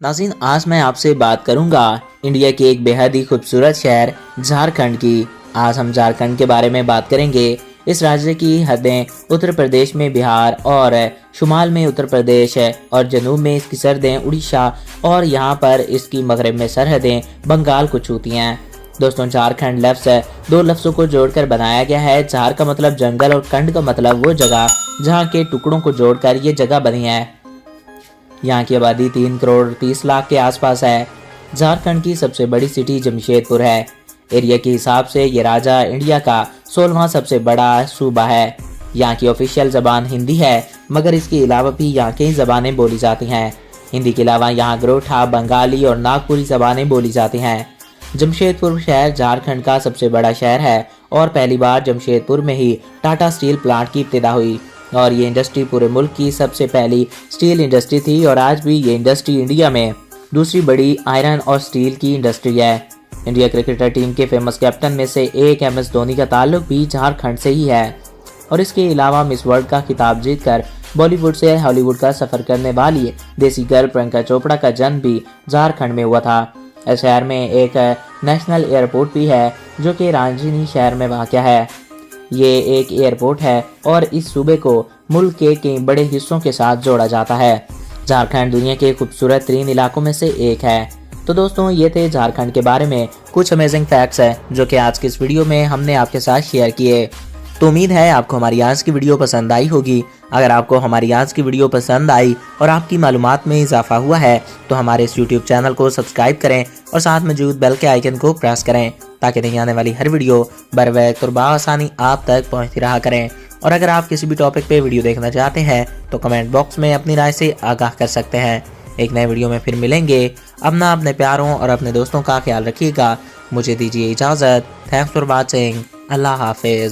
नाज़रीन, आज मैं आपसे बात करूंगा इंडिया के एक बेहद ही खूबसूरत शहर झारखंड की। आज हम झारखंड के बारे में बात करेंगे। इस राज्य की हदें उत्तर प्रदेश में बिहार और शुमाल में उत्तर प्रदेश है और जनूब में इसकी सरहदें उड़ीसा और यहाँ पर इसकी मगरब में सरहदें बंगाल को छूती हैं। दोस्तों, झारखंड लफ्ज़ दो लफ्ज़ों को जोड़कर बनाया गया है। झार का मतलब जंगल और खंड का मतलब वो जगह जहाँ के टुकड़ों को जोड़कर ये जगह बनी है। यहाँ की आबादी 3 करोड़ 30 लाख के आसपास है। झारखंड की सबसे बड़ी सिटी जमशेदपुर है। एरिया के हिसाब से ये राज्य इंडिया का 16वां सबसे बड़ा सूबा है। यहाँ की ऑफिशियल ज़बान हिंदी है, मगर इसके अलावा भी यहाँ कई ज़बानें बोली जाती हैं। हिंदी के अलावा यहाँ गरोठा, बंगाली और नागपुरी ज़बानें बोली जाती हैं। जमशेदपुर शहर झारखंड का सबसे बड़ा शहर है और पहली बार जमशेदपुर में ही टाटा स्टील प्लांट की इब्तिदा हुई और ये इंडस्ट्री पूरे मुल्क की सबसे पहली स्टील इंडस्ट्री थी और आज भी ये इंडस्ट्री इंडिया में दूसरी बड़ी आयरन और स्टील की इंडस्ट्री है। इंडिया क्रिकेटर टीम के फेमस कैप्टन में से एक MS धोनी का ताल्लुक भी झारखंड से ही है और इसके अलावा मिस वर्ल्ड का खिताब जीतकर बॉलीवुड से हॉलीवुड का सफर करने वाली देसी गर्ल प्रियंका चोपड़ा का जन्म भी झारखंड में हुआ था। इस शहर में एक नेशनल एयरपोर्ट भी है जो कि रांची शहर में वाक़या है। ये एक एयरपोर्ट है और इस सूबे को मुल्क के कई बड़े हिस्सों के साथ जोड़ा जाता है। झारखंड दुनिया के खूबसूरत 3 इलाकों में से एक है। तो दोस्तों, ये थे झारखंड के बारे में कुछ अमेजिंग फैक्ट्स है जो कि आज की इस वीडियो में हमने आपके साथ शेयर किए। तो उम्मीद है आपको हमारी आज की वीडियो पसंद आई होगी। अगर आपको हमारी आज की वीडियो पसंद आई और आपकी मालूमात में इजाफा हुआ है तो हमारे इस YouTube चैनल को सब्सक्राइब करें और साथ मौजूद बेल के आइकन को प्रेस करें ताकि नहीं आने वाली हर वीडियो बर वक्त और बआसानी आप तक पहुंचती रहा करें। और अगर आप किसी भी टॉपिक पे वीडियो देखना चाहते हैं तो कमेंट बॉक्स में अपनी राय से आगाह कर सकते हैं। एक नए वीडियो में फिर मिलेंगे। अपना, अपने प्यारों और अपने दोस्तों का ख्याल रखिएगा। मुझे दीजिए इजाज़त। Thanks for watching. अल्लाह हाफिज़।